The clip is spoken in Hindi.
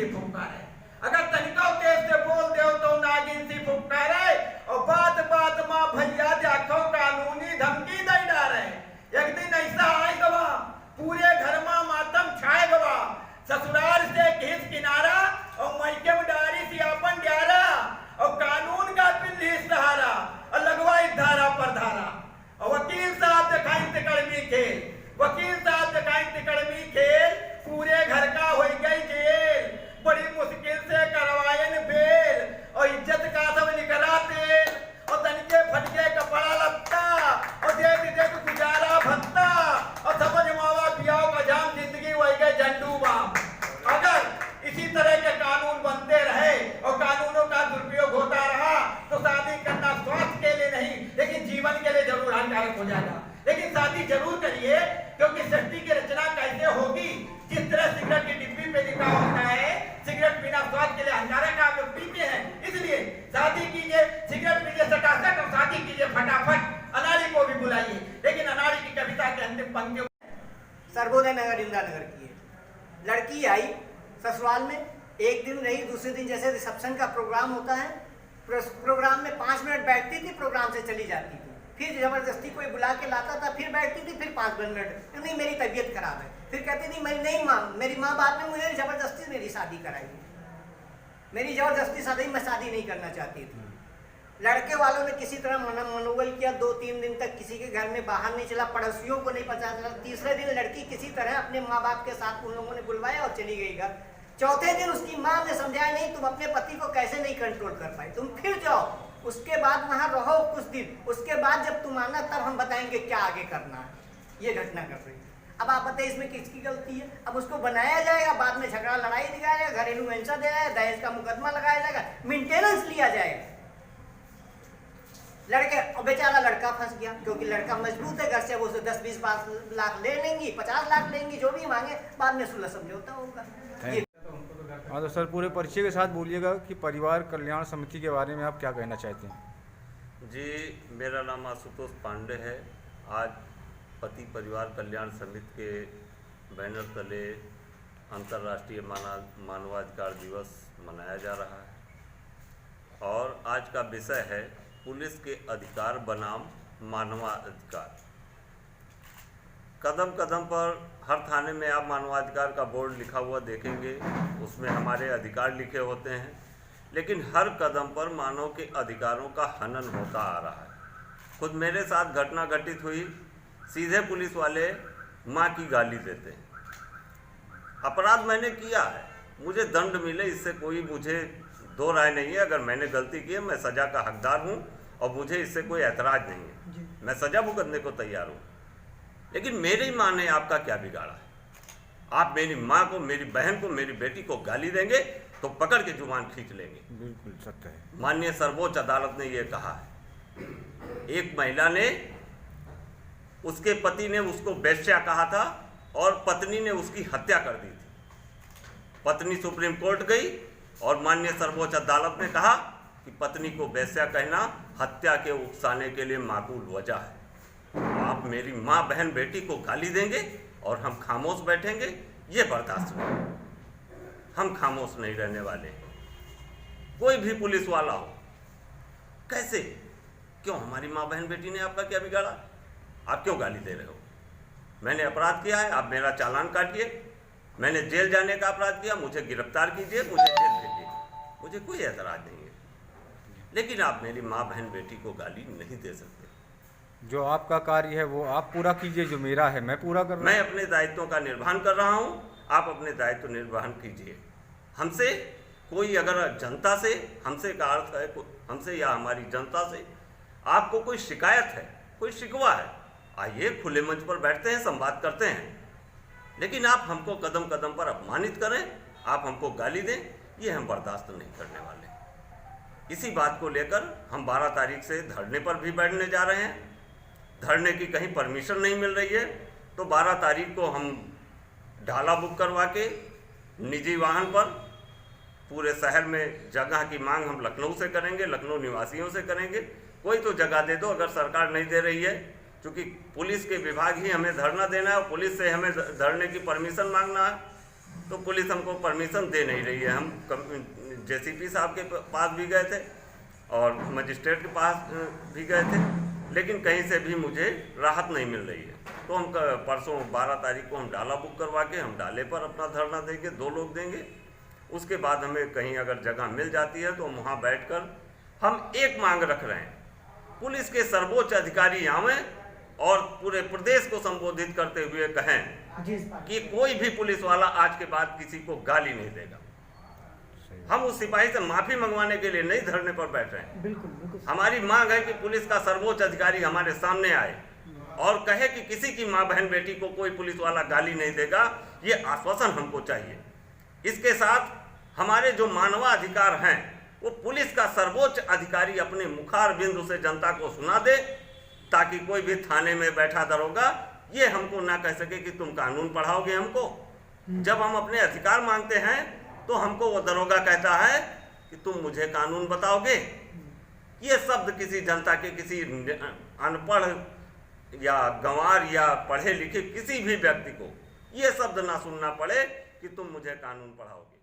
सी फुफकारे। अगर तनिका तेज से बोल दे तो नागिन सी फुफकारे। और बात बात माँ भैया देखो कानूनी धमकी दे डारे। एक दिन ऐसा आए गवा पूरे घर में मातम छाए गवा। ससुराल से घिस किनारा और मैके में डारी सी अपन ग्यारा। और कानून का पिल्ली सहारा और लगवाई धारा पर धारा। और वकील साहब दिखाई तिकड़मी खेल। वकील साहब दिखाई तिकड़मी खेल। पूरे घर का हो गई जेल। बड़ी मुश्किल से करवायन बेल। और इज्जत का सब निकला तेल। और तनिके फटके कपड़ा लगता। और देख देख गुजारा भत्ता। और समझ मावा पियाओ का जाम जिंदगी वही गए झंडू बाम। अगर इसी तरह के कानून बनते रहे और कानूनों का दुरुपयोग होता रहा तो शादी करना स्वास्थ्य के लिए नहीं लेकिन जीवन के लिए जरूर हानिकारक हो जाएगा। लेकिन शादी जरूर करिए क्योंकि सृष्टि की रचना कैसे होगी। जिस तरह सिगरेट की डिब्बी पे लिखा होता है सिगरेट पीना स्वास्थ्य के लिए हानिकारक आप लोग पीते हैं, इसलिए शादी कीजिए सिगरेट पीजिए सटासट और शादी कीजिए फटाफट। अनाड़ी को भी बुलाइए। लेकिन अनाड़ी की कविता के अंतिम पंक्ति सर्वोदय नगर इंदिरा नगर की है। लड़की आई ससुराल में, एक दिन रही, दूसरे दिन जैसे रिसेप्शन का प्रोग्राम होता है प्रोग्राम में 5 मिनट बैठती थी, प्रोग्राम से चली जाती थी। फिर जबरदस्ती कोई बुला के लाता था, फिर बैठती थी, फिर 5 मिनट नहीं मेरी तबीयत खराब है। फिर कहती थी मेरी माँ बाप ने मुझे जबरदस्ती मेरी शादी कराई। मेरी जबरदस्ती शादी मैं शादी नहीं करना चाहती थी। लड़के वालों ने किसी तरह मनोबल किया। 2-3 दिन तक किसी के घर में बाहर नहीं चला, पड़ोसियों को नहीं पता चला। तीसरे दिन लड़की किसी तरह अपने माँ बाप के साथ उन लोगों ने बुलवाया और चली गई घर। चौथे दिन उसकी माँ ने समझाया नहीं तुम अपने पति को कैसे नहीं कंट्रोल कर पाई, तुम फिर जाओ, उसके बाद वहां रहो कुछ दिन, उसके बाद जब तुम आना तब हम बताएंगे क्या आगे करना है। ये घटना कर रही है। अब आप बताइए इसमें किसकी गलती है। अब उसको बनाया जाएगा, बाद में झगड़ा लड़ाई दिखाया जाएगा, घरेलू हिंसा दिया जाएगा, दहेज का मुकदमा लगाया जाएगा, मेंटेनेंस लिया जाएगा। लड़के और बेचारा लड़का फंस गया क्योंकि लड़का मजबूत है घर से, वो 10-20 लाख ले लेंगी, 50 लाख लेंगी, जो भी मांगे, बाद में सुलह समझौता होगा। हाँ तो सर पूरे परिचय के साथ बोलिएगा कि परिवार कल्याण समिति के बारे में आप क्या कहना चाहते हैं। जी, मेरा नाम आशुतोष पांडे है। आज पति परिवार कल्याण समिति के बैनर तले अंतर्राष्ट्रीय मानवाधिकार दिवस मनाया जा रहा है और आज का विषय है पुलिस के अधिकार बनाम मानवाधिकार। कदम कदम पर हर थाने में आप मानवाधिकार का बोर्ड लिखा हुआ देखेंगे, उसमें हमारे अधिकार लिखे होते हैं, लेकिन हर कदम पर मानव के अधिकारों का हनन होता आ रहा है। खुद मेरे साथ घटना घटित हुई, सीधे पुलिस वाले माँ की गाली देते हैं। अपराध मैंने किया है, मुझे दंड मिले इससे कोई मुझे दो राय नहीं है। अगर मैंने गलती की है मैं सज़ा का हकदार हूँ और मुझे इससे कोई ऐतराज़ नहीं है, मैं सज़ा भुगतने को तैयार हूँ। लेकिन मेरी माँ ने आपका क्या बिगाड़ा है? आप मेरी माँ को, मेरी बहन को, मेरी बेटी को गाली देंगे तो पकड़ के जुबान खींच लेंगे। बिल्कुल सत्य है। माननीय सर्वोच्च अदालत ने यह कहा है। एक महिला ने, उसके पति ने उसको वेश्या कहा था और पत्नी ने उसकी हत्या कर दी थी। पत्नी सुप्रीम कोर्ट गई और माननीय सर्वोच्च अदालत ने कहा कि पत्नी को वेश्या कहना हत्या के उकसाने के लिए माकूल वजह है। आप मेरी माँ, बहन, बेटी को गाली देंगे और हम खामोश बैठेंगे, ये बर्दाश्त नहीं। हम खामोश नहीं रहने वाले। कोई भी पुलिस वाला हो, कैसे, क्यों? हमारी माँ, बहन, बेटी ने आपका क्या बिगाड़ा? आप क्यों गाली दे रहे हो? मैंने अपराध किया है, आप मेरा चालान काटिए। मैंने जेल जाने का अपराध किया, मुझे गिरफ्तार कीजिए, मुझे जेल भेजिए, मुझे कोई ऐतराज नहीं है। लेकिन आप मेरी माँ, बहन, बेटी को गाली नहीं दे सकते। जो आपका कार्य है वो आप पूरा कीजिए, जो मेरा है मैं पूरा कर रहा हूँ। मैं अपने दायित्वों का निर्वहन कर रहा हूँ, आप अपने दायित्व निर्वहन कीजिए। हमसे कोई, अगर जनता से, हमसे का अर्थ है हमसे या हमारी जनता से आपको कोई शिकायत है, कोई शिकवा है, आइए खुले मंच पर बैठते हैं, संवाद करते हैं। लेकिन आप हमको कदम कदम पर अपमानित करें, आप हमको गाली दें, ये हम बर्दाश्त नहीं करने वाले। इसी बात को लेकर हम 12 तारीख से धरने पर भी बैठने जा रहे हैं। धरने की कहीं परमिशन नहीं मिल रही है तो 12 तारीख को हम ढाला बुक करवा के निजी वाहन पर पूरे शहर में जगह की मांग हम लखनऊ से करेंगे, लखनऊ निवासियों से करेंगे। कोई तो जगह दे दो, अगर सरकार नहीं दे रही है, क्योंकि पुलिस के विभाग ही हमें धरना देना है और पुलिस से हमें धरने की परमिशन मांगना है। तो पुलिस हमको परमिशन दे नहीं रही है। हम जेसीपी साहब के पास भी गए थे और मजिस्ट्रेट के पास भी गए थे, लेकिन कहीं से भी मुझे राहत नहीं मिल रही है। तो हम परसों 12 तारीख को हम डाला बुक करवा के हम डाले पर अपना धरना देंगे, 2 लोग देंगे। उसके बाद हमें कहीं अगर जगह मिल जाती है तो हम वहाँ बैठकर हम एक मांग रख रहे हैं, पुलिस के सर्वोच्च अधिकारी आवें और पूरे प्रदेश को संबोधित करते हुए कहें कि कोई भी पुलिस वाला आज के बाद किसी को गाली नहीं देगा। हम उस सिपाही से माफी मंगवाने के लिए नहीं धरने पर बैठ रहे हैं। बिल्कुल। हमारी मांग है कि पुलिस का सर्वोच्च अधिकारी हमारे सामने आए और कहे कि किसी की माँ बहन बेटी को कोई पुलिस वाला गाली नहीं देगा। ये आश्वासन हमको चाहिए। इसके साथ हमारे जो मानवाधिकार हैं वो पुलिस का सर्वोच्च अधिकारी अपने मुखार बिंदु से जनता को सुना दे, ताकि कोई भी थाने में बैठा दरोगा ये हमको ना कह सके कि तुम कानून पढ़ाओगे हमको। जब हम अपने अधिकार मांगते हैं तो हमको वो दरोगा कहता है कि तुम मुझे कानून बताओगे। ये शब्द किसी जनता के, किसी अनपढ़ या गंवार या पढ़े लिखे किसी भी व्यक्ति को ये शब्द ना सुनना पड़े कि तुम मुझे कानून पढ़ाओगे।